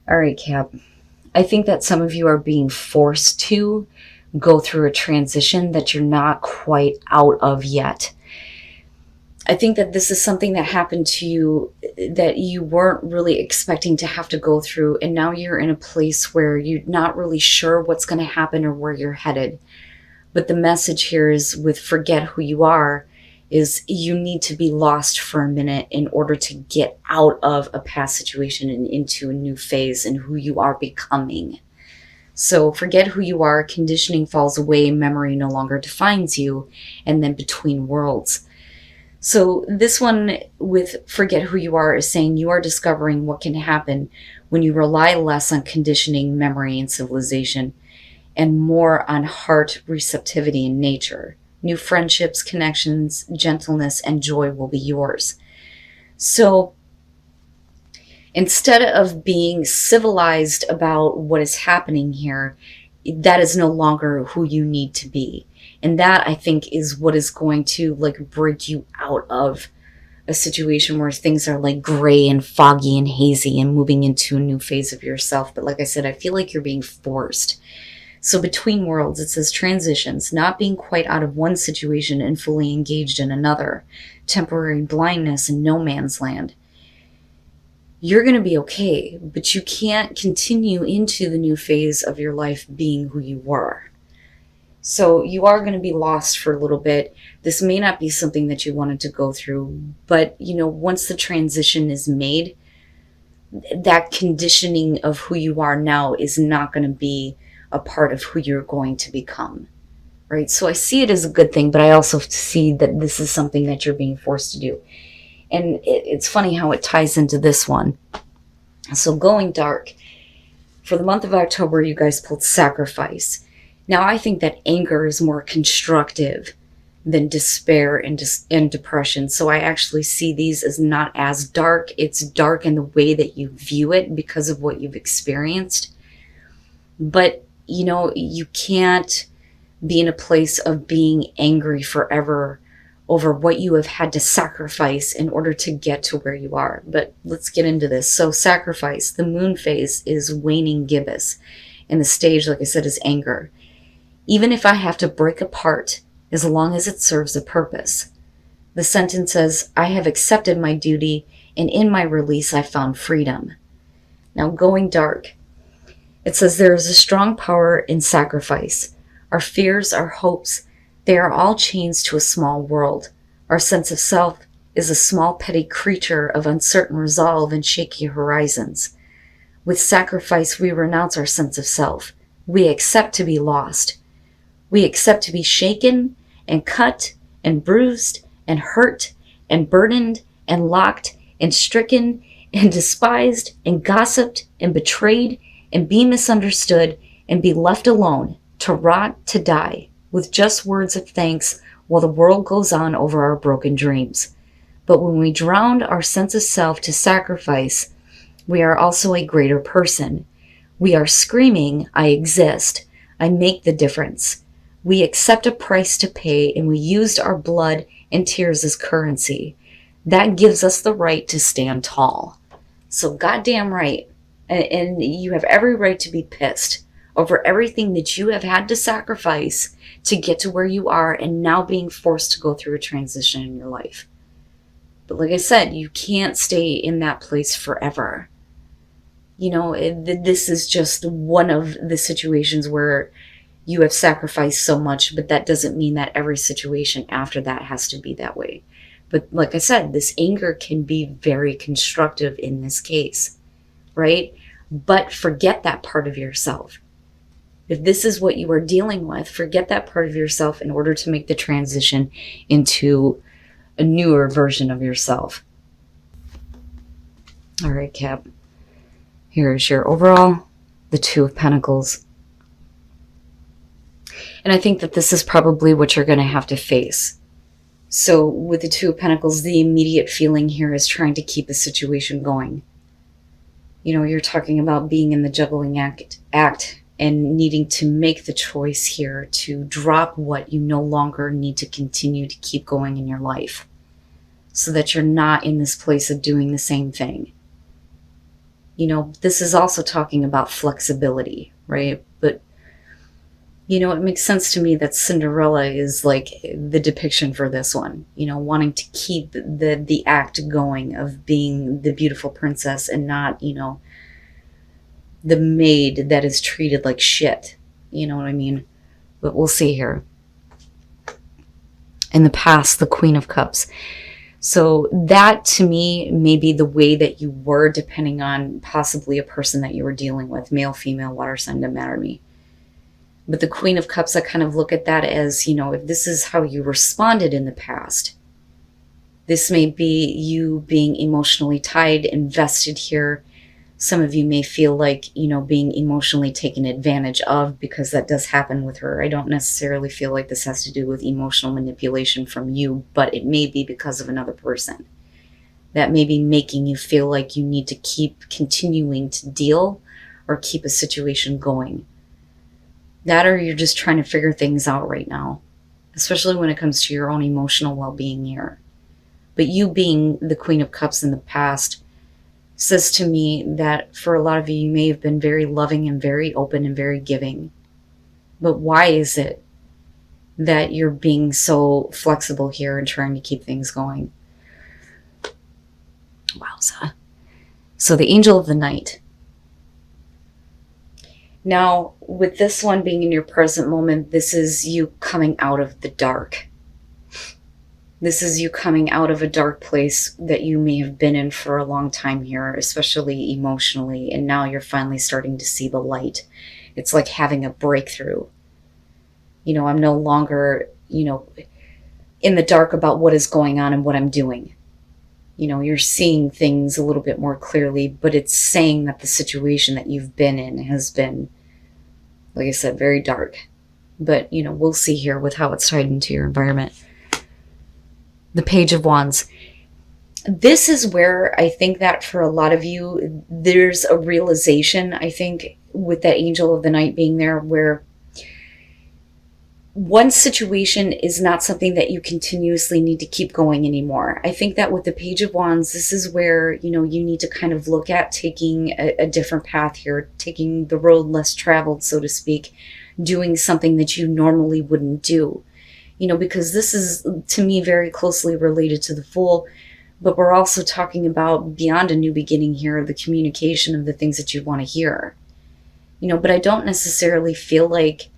All right, Cap. I think that some of you are being forced to go through a transition that you're not quite out of yet. I think that this is something that happened to you that you weren't really expecting to have to go through, and now you're in a place where you're not really sure what's going to happen or where you're headed. But the message here is with forget who you are, is you need to be lost for a minute in order to get out of a past situation and into a new phase in who you are becoming. So forget who you are, conditioning falls away, memory no longer defines you, and then between worlds. So this one with forget who you are is saying you are discovering what can happen when you rely less on conditioning, memory, and civilization, and more on heart receptivity and nature. New friendships, connections, gentleness, and joy will be yours. So instead of being civilized about what is happening here, that is no longer who you need to be. And that, I think, is what is going to break you out of a situation where things are gray and foggy and hazy and moving into a new phase of yourself. But like I said, I feel like you're being forced. So between worlds, it says transitions, not being quite out of one situation and fully engaged in another, temporary blindness and no man's land. You're going to be okay, but you can't continue into the new phase of your life being who you were. So you are going to be lost for a little bit. This may not be something that you wanted to go through, but once the transition is made, that conditioning of who you are now is not going to be a part of who you're going to become, right? So I see it as a good thing, but I also see that this is something that you're being forced to do. And it's funny how it ties into this one. So going dark. For the month of October, you guys pulled sacrifice. Now, I think that anger is more constructive than despair and depression. So I actually see these as not as dark. It's dark in the way that you view it because of what you've experienced. But, you can't be in a place of being angry forever over what you have had to sacrifice in order to get to where you are. But let's get into this. So sacrifice, the moon phase is waning gibbous. And the stage, like I said, is anger. Even if I have to break apart, as long as it serves a purpose. The sentence says, I have accepted my duty, and in my release I found freedom. Now going dark. It says there is a strong power in sacrifice. Our fears, our hopes, they are all chains to a small world. Our sense of self is a small petty creature of uncertain resolve and shaky horizons. With sacrifice we renounce our sense of self. We accept to be lost. We accept to be shaken and cut and bruised and hurt and burdened and locked and stricken and despised and gossiped and betrayed and be misunderstood and be left alone to rot, to die, with just words of thanks while the world goes on over our broken dreams. But when we drown our sense of self to sacrifice, we are also a greater person. We are screaming, I exist. I make the difference. We accept a price to pay, and we used our blood and tears as currency. That gives us the right to stand tall. So goddamn right. And you have every right to be pissed over everything that you have had to sacrifice to get to where you are and now being forced to go through a transition in your life. But like I said, you can't stay in that place forever. This is just one of the situations where you have sacrificed so much, but that doesn't mean that every situation after that has to be that way. But like I said, this anger can be very constructive in this case, right? But forget that part of yourself. If this is what you are dealing with, forget that part of yourself in order to make the transition into a newer version of yourself. All right, Cap. Here's your overall, the Two of Pentacles. And I think that this is probably what you're going to have to face. So with the Two of Pentacles, the immediate feeling here is trying to keep the situation going. You're talking about being in the juggling act and needing to make the choice here to drop what you no longer need to continue to keep going in your life so that you're not in this place of doing the same thing. This is also talking about flexibility, right? But, it makes sense to me that Cinderella is like the depiction for this one, wanting to keep the act going of being the beautiful princess and not, the maid that is treated like shit. You know what I mean? But we'll see here. In the past, the Queen of Cups. So that to me may be the way that you were, depending on possibly a person that you were dealing with, male, female, water sign, doesn't matter to me. But the Queen of Cups, I kind of look at that as, if this is how you responded in the past, this may be you being emotionally tied, invested here. Some of you may feel like, being emotionally taken advantage of, because that does happen with her. I don't necessarily feel like this has to do with emotional manipulation from you, but it may be because of another person. That may be making you feel like you need to keep continuing to deal or keep a situation going. That, or you're just trying to figure things out right now, especially when it comes to your own emotional well-being here. But you being the Queen of Cups in the past says to me that for a lot of you, you may have been very loving and very open and very giving. But why is it that you're being so flexible here and trying to keep things going? Wowza. So the Angel of the Night. Now, with this one being in your present moment, this is you coming out of the dark. This is you coming out of a dark place that you may have been in for a long time here, especially emotionally, and now you're finally starting to see the light. It's like having a breakthrough. I'm no longer, in the dark about what is going on and what I'm doing. You're seeing things a little bit more clearly, but it's saying that the situation that you've been in has been, like I said, very dark. But, we'll see here with how it's tied into your environment. The Page of Wands. This is where I think that for a lot of you, there's a realization, I think, with that Angel of the Night being there, where one situation is not something that you continuously need to keep going anymore. I think that with the Page of Wands, this is where, you need to kind of look at taking a different path here, taking the road less traveled, so to speak, doing something that you normally wouldn't do. Because this is, to me, very closely related to the Fool, but we're also talking about beyond a new beginning here, the communication of the things that you want to hear. But I don't necessarily feel like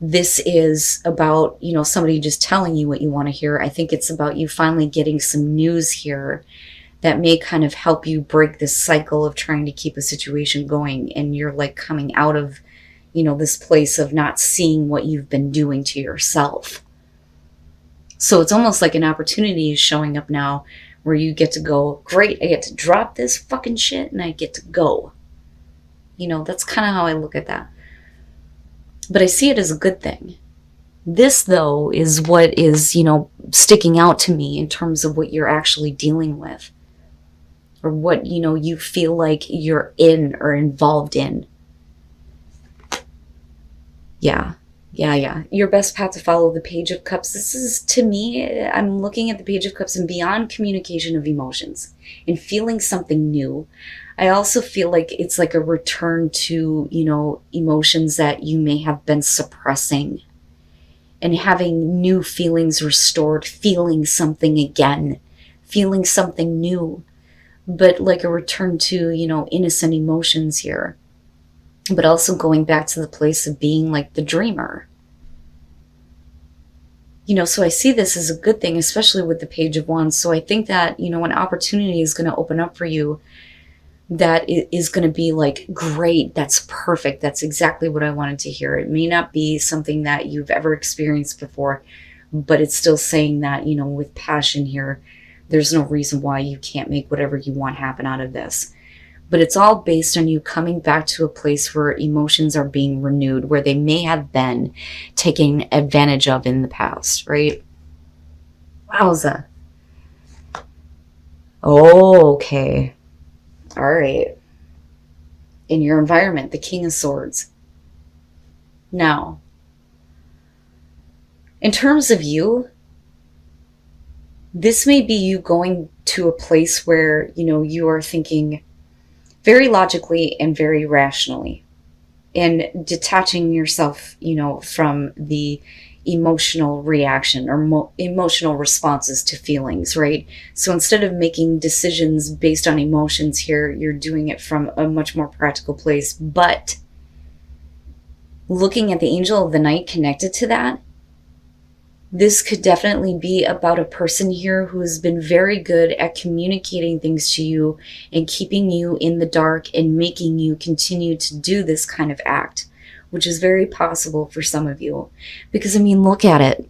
this is about, somebody just telling you what you want to hear. I think it's about you finally getting some news here that may kind of help you break this cycle of trying to keep a situation going, and you're like coming out of, this place of not seeing what you've been doing to yourself. So it's almost like an opportunity is showing up now where you get to go, great, I get to drop this fucking shit and I get to go. That's kind of how I look at that. But I see it as a good thing. This, though, is what is, sticking out to me in terms of what you're actually dealing with. Or what, you feel like you're in or involved in. Yeah. Your best path to follow, the Page of Cups. This is, to me, I'm looking at the Page of Cups and beyond communication of emotions and feeling something new. I also feel like it's like a return to, emotions that you may have been suppressing and having new feelings restored, feeling something again, feeling something new, but like a return to, innocent emotions here. But also going back to the place of being like the dreamer. So I see this as a good thing, especially with the Page of Wands. So I think that, an opportunity is going to open up for you that is going to be like, great, that's perfect. That's exactly what I wanted to hear. It may not be something that you've ever experienced before, but it's still saying that, with passion here, there's no reason why you can't make whatever you want happen out of this. But it's all based on you coming back to a place where emotions are being renewed, where they may have been taken advantage of in the past, right? Wowza. Oh, okay. All right. In your environment, the King of Swords. Now, in terms of you, this may be you going to a place where, you are thinking very logically and very rationally, and detaching yourself, from the emotional reaction or emotional responses to feelings, right? So instead of making decisions based on emotions here, you're doing it from a much more practical place. But looking at the angel of the night connected to that, this could definitely be about a person here who has been very good at communicating things to you and keeping you in the dark and making you continue to do this kind of act, which is very possible for some of you. Because, I mean, look at it,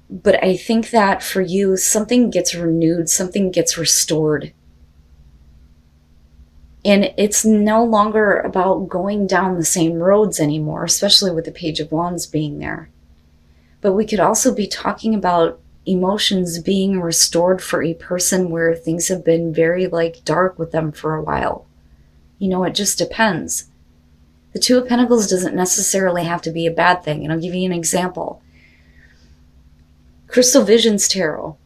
But I think that for you, something gets renewed, something gets restored. And it's no longer about going down the same roads anymore, especially with the Page of Wands being there. But we could also be talking about emotions being restored for a person where things have been very dark with them for a while. It just depends. The Two of Pentacles doesn't necessarily have to be a bad thing. And I'll give you an example. Crystal Visions Tarot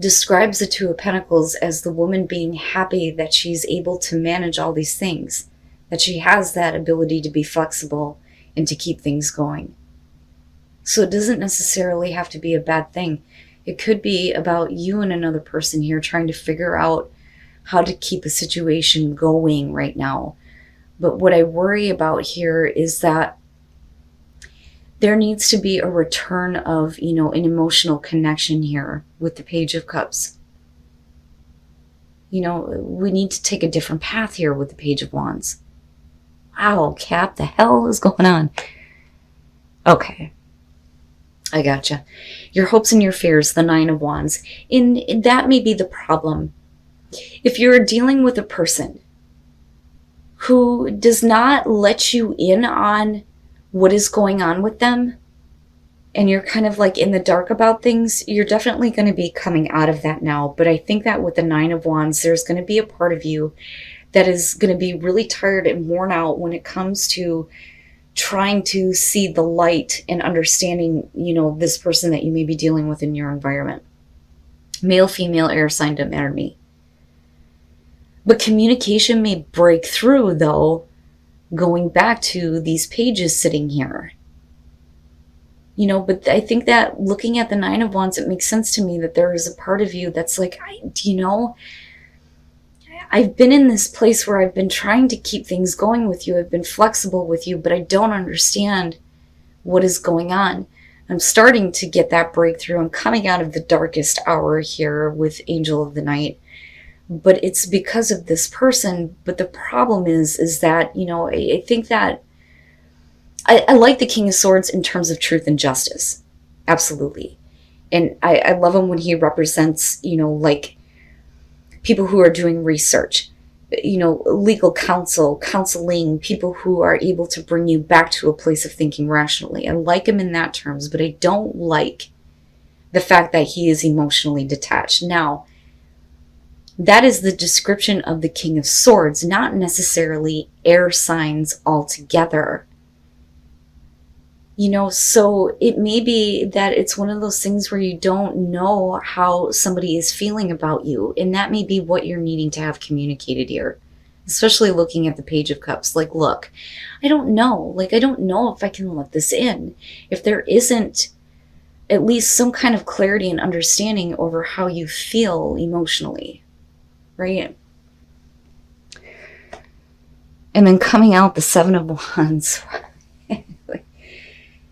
describes the Two of Pentacles as the woman being happy that she's able to manage all these things, that she has that ability to be flexible and to keep things going. So it doesn't necessarily have to be a bad thing. It could be about you and another person here trying to figure out how to keep a situation going right now. But what I worry about here is that there needs to be a return of, an emotional connection here with the Page of Cups. We need to take a different path here with the Page of Wands. Wow, Cap, the hell is going on? Okay. I gotcha. Your hopes and your fears, the Nine of Wands. And that may be the problem. If you're dealing with a person who does not let you in on what is going on with them, and you're kind of in the dark about things, you're definitely going to be coming out of that now. But I think that with the Nine of Wands, there's going to be a part of you that is going to be really tired and worn out when it comes to trying to see the light and understanding, this person that you may be dealing with in your environment. Male, female, air sign, doesn't matter to me. But communication may break through, though, going back to these pages sitting here. But I think that looking at the Nine of Wands, it makes sense to me that there is a part of you that's I've been in this place where I've been trying to keep things going with you. I've been flexible with you, but I don't understand what is going on. I'm starting to get that breakthrough. I'm coming out of the darkest hour here with Angel of the Night. But it's because of this person. But the problem is that, I think that I like the King of Swords in terms of truth and justice. Absolutely. And I love him when he represents, people who are doing research, legal counsel, counseling, people who are able to bring you back to a place of thinking rationally. I like him in that terms, but I don't like the fact that he is emotionally detached. Now, that is the description of the King of Swords, not necessarily air signs altogether. So it may be that it's one of those things where you don't know how somebody is feeling about you. And that may be what you're needing to have communicated here. Especially looking at the Page of Cups. Look, I don't know. I don't know if I can let this in. If there isn't at least some kind of clarity and understanding over how you feel emotionally. Right? And then coming out the Seven of Wands.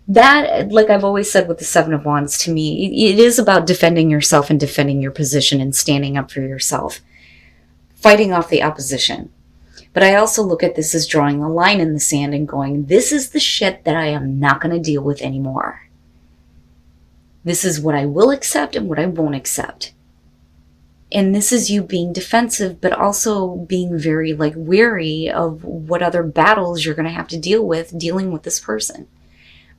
That, I've always said with the Seven of Wands, to me, it is about defending yourself and defending your position and standing up for yourself. Fighting off the opposition. But I also look at this as drawing a line in the sand and going, this is the shit that I am not going to deal with anymore. This is what I will accept and what I won't accept. And this is you being defensive, but also being very, wary of what other battles you're going to have to deal with dealing with this person.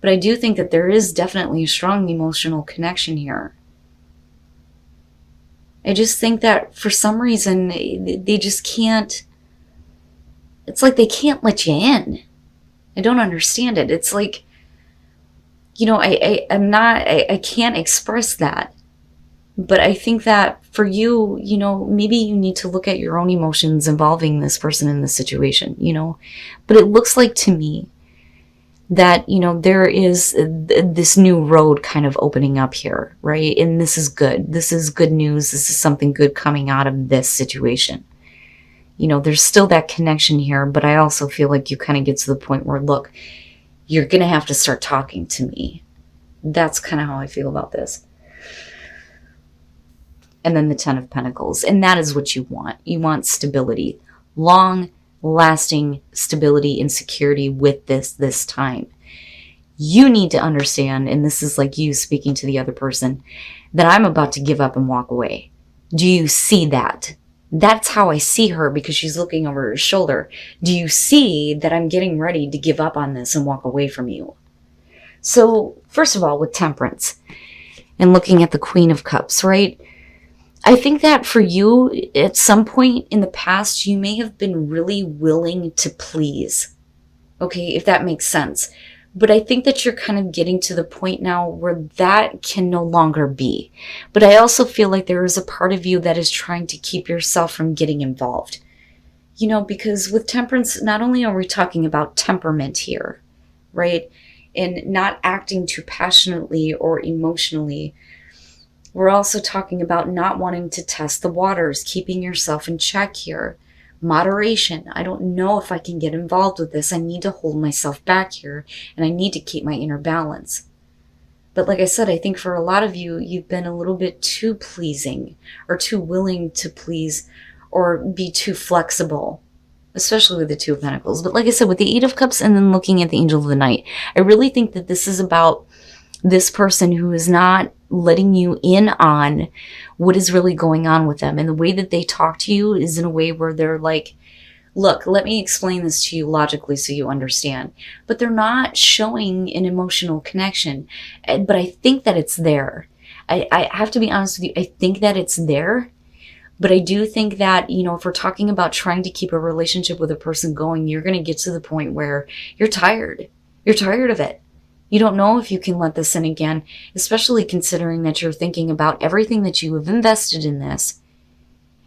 But I do think that there is definitely a strong emotional connection here. I just think that for some reason, they just can't, it's like they can't let you in. I don't understand it. It's I can't express that. But I think that for you, maybe you need to look at your own emotions involving this person in this situation, But it looks like to me that, there is this new road kind of opening up here, right? And this is good. This is good news. This is something good coming out of this situation. There's still that connection here, but I also feel like you kind of get to the point where, look, you're going to have to start talking to me. That's kind of how I feel about this. And then the Ten of Pentacles. And that is what you want. You want stability. Long-lasting stability and security with this time. You need to understand, and this is like you speaking to the other person, that I'm about to give up and walk away. Do you see that? That's how I see her, because she's looking over her shoulder. Do you see that I'm getting ready to give up on this and walk away from you? So, first of all, with Temperance and looking at the Queen of Cups, right? I think that for you, at some point in the past, you may have been really willing to please. Okay, if that makes sense. But I think that you're kind of getting to the point now where that can no longer be. But I also feel like there is a part of you that is trying to keep yourself from getting involved. Because with Temperance, not only are we talking about temperament here, right? And not acting too passionately or emotionally, we're also talking about not wanting to test the waters, keeping yourself in check here. Moderation. I don't know if I can get involved with this. I need to hold myself back here, and I need to keep my inner balance. But like I said, I think for a lot of you, you've been a little bit too pleasing or too willing to please or be too flexible, especially with the Two of Pentacles. But like I said, with the Eight of Cups and then looking at the Angel of the Night, I really think that this is about this person who is not letting you in on what is really going on with them. And the way that they talk to you is in a way where they're like, look, let me explain this to you logically so you understand. But they're not showing an emotional connection. But I think that it's there. I have to be honest with you. I think that it's there. But I do think that, if we're talking about trying to keep a relationship with a person going, you're going to get to the point where you're tired. You're tired of it. You don't know if you can let this in again, especially considering that you're thinking about everything that you have invested in this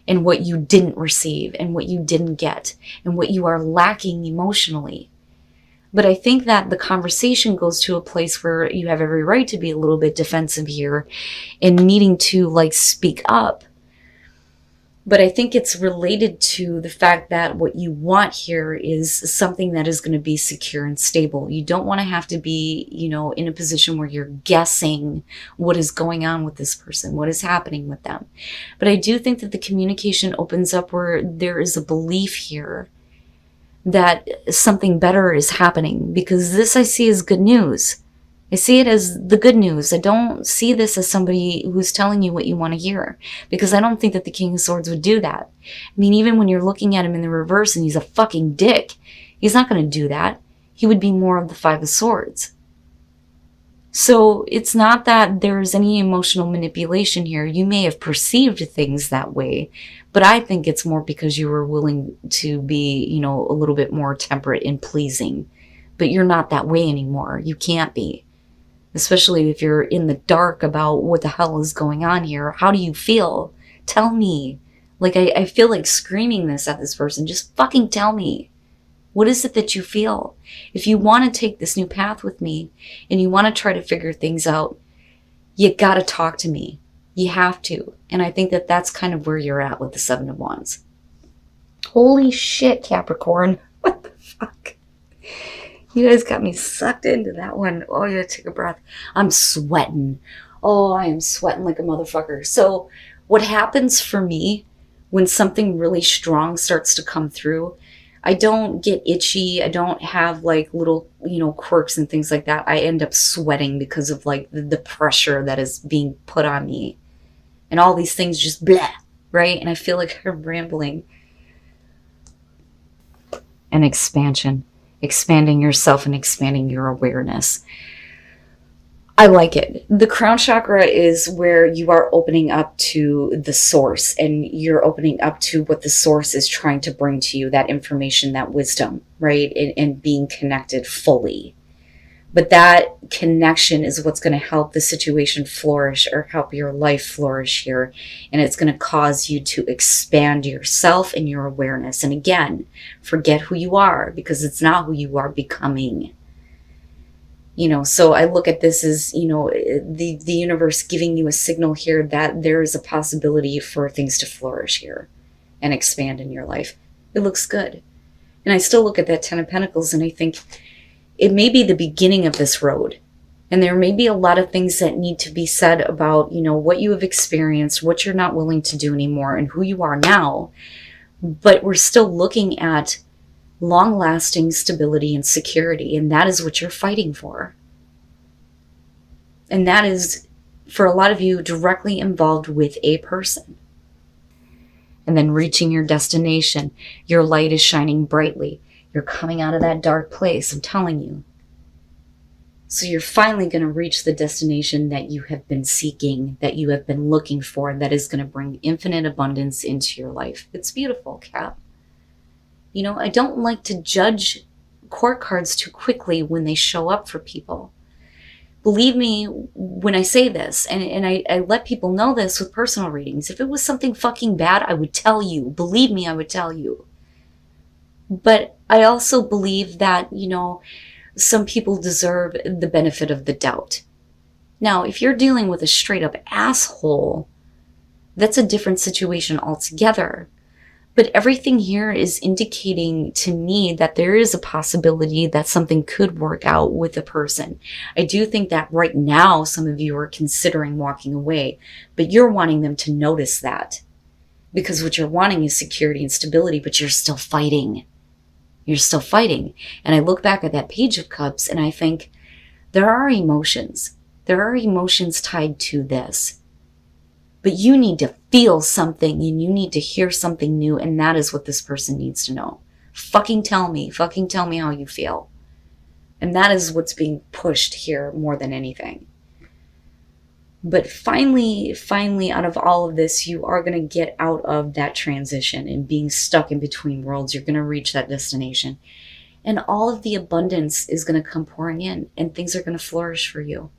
and what you didn't receive and what you didn't get and what you are lacking emotionally. But I think that the conversation goes to a place where you have every right to be a little bit defensive here and needing to speak up. But I think it's related to the fact that what you want here is something that is going to be secure and stable. You don't want to have to be, in a position where you're guessing what is going on with this person, what is happening with them. But I do think that the communication opens up where there is a belief here that something better is happening, because this I see as good news. I see it as the good news. I don't see this as somebody who's telling you what you want to hear, because I don't think that the King of Swords would do that. I mean, even when you're looking at him in the reverse and he's a fucking dick, he's not going to do that. He would be more of the Five of Swords. So it's not that there's any emotional manipulation here. You may have perceived things that way, but I think it's more because you were willing to be, a little bit more temperate and pleasing. But you're not that way anymore. You can't be. Especially if you're in the dark about what the hell is going on here. How do you feel? Tell me. I feel like screaming this at this person. Just fucking tell me. What is it that you feel? If you want to take this new path with me and you want to try to figure things out, you got to talk to me. You have to. And I think that that's kind of where you're at with the Seven of Wands. Holy shit, Capricorn. What the fuck? You guys got me sucked into that one. Oh, you gotta take a breath. I'm sweating. Oh, I am sweating like a motherfucker. So what happens for me when something really strong starts to come through, I don't get itchy. I don't have little, quirks and things like that. I end up sweating because of the pressure that is being put on me. And all these things just blah, right? And I feel like I'm rambling. An expansion. Expanding yourself and expanding your awareness. I like it. The crown chakra is where you are opening up to the source, and you're opening up to what the source is trying to bring to you, that information, that wisdom, right? And being connected fully. But that connection is what's going to help the situation flourish, or help your life flourish here. And it's going to cause you to expand yourself and your awareness. And again, forget who you are, because it's not who you are becoming. So I look at this as, the universe giving you a signal here that there is a possibility for things to flourish here and expand in your life. It looks good. And I still look at that 10 of Pentacles and I think it may be the beginning of this road. And there may be a lot of things that need to be said about, what you have experienced, what you're not willing to do anymore, and who you are now. But we're still looking at long-lasting stability and security, and that is what you're fighting for. And that is, for a lot of you, directly involved with a person. And then reaching your destination, your light is shining brightly. You're coming out of that dark place, I'm telling you. So you're finally going to reach the destination that you have been seeking, that you have been looking for, that is going to bring infinite abundance into your life. It's beautiful, Cap. I don't like to judge court cards too quickly when they show up for people. Believe me when I say this, and I let people know this with personal readings. If it was something fucking bad, I would tell you. Believe me, I would tell you. But I also believe that, some people deserve the benefit of the doubt. Now, if you're dealing with a straight up asshole, that's a different situation altogether. But everything here is indicating to me that there is a possibility that something could work out with a person. I do think that right now some of you are considering walking away, but you're wanting them to notice that. Because what you're wanting is security and stability, but you're still fighting. You're still fighting. And I look back at that Page of Cups and I think there are emotions. There are emotions tied to this. But you need to feel something and you need to hear something new, and that is what this person needs to know. Fucking tell me how you feel. And that is what's being pushed here more than anything. But finally, out of all of this, you are going to get out of that transition and being stuck in between worlds. You're going to reach that destination. And all of the abundance is going to come pouring in, and things are going to flourish for you.